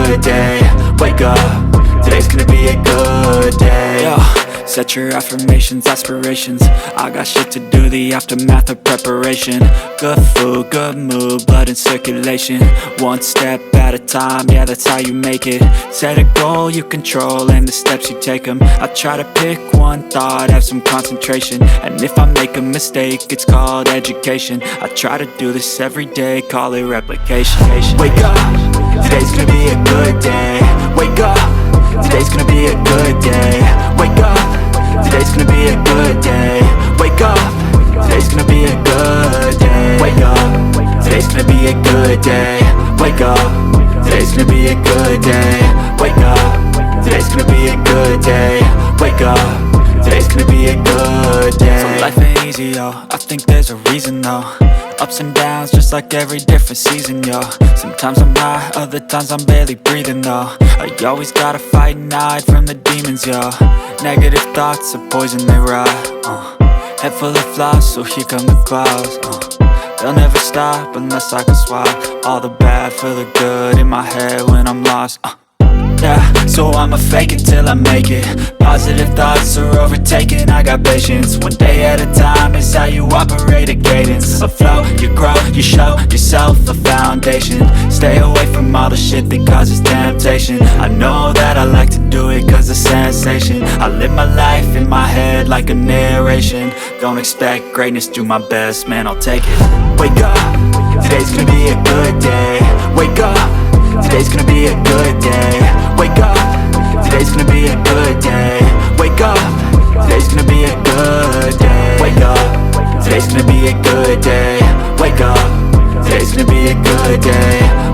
good day. Wake up, today's gonna be a good day. Yo, set your affirmations, aspirations. I got shit to do, the aftermath of preparation. Good food, good mood, blood in circulation. One step at a time, yeah, that's how you make it. Set a goal you control and the steps you take them. I try to pick one thought, have some concentration. And if I make a mistake, it's called education. I try to do this every day, call it replication. Wake up, today's gonna be a good day. Wake up, today's gonna be a good day. Wake up, today's gonna be a good day. Wake up, today's gonna be a good day. Wake up, today's gonna be a good day. Wake up, today's gonna be a good day. Wake up, today's gonna be a good day. Wake up, today's gonna be a good day. So life ain't easy, yo, I think there's a reason though. Ups and downs, just like every different season, yo. Sometimes I'm high, other times I'm barely breathing, though. I always gotta fight and hide from the demons, yo. Negative thoughts are poison, they rot. Head full of flaws, so here come the clouds. They'll never stop unless I can swap all the bad for the good in my head when I'm lost. Yeah, so I'ma fake it till I make it. Positive thoughts are overtaken, I got patience. One day at a time is how you operate a cadence. A flow, you grow, you show yourself a foundation. Stay away from all the shit that causes temptation. I know that I like to do it cause it's sensation. I live my life in my head like a narration. Don't expect greatness, do my best, man, I'll take it. Wake up, today's gonna be a good day. Wake up, today's gonna be a good day. Wake up, today's gonna be a good day. Wake up, today's gonna be a good day. Wake up, today's gonna be a good day. Wake up, today's gonna be a good day.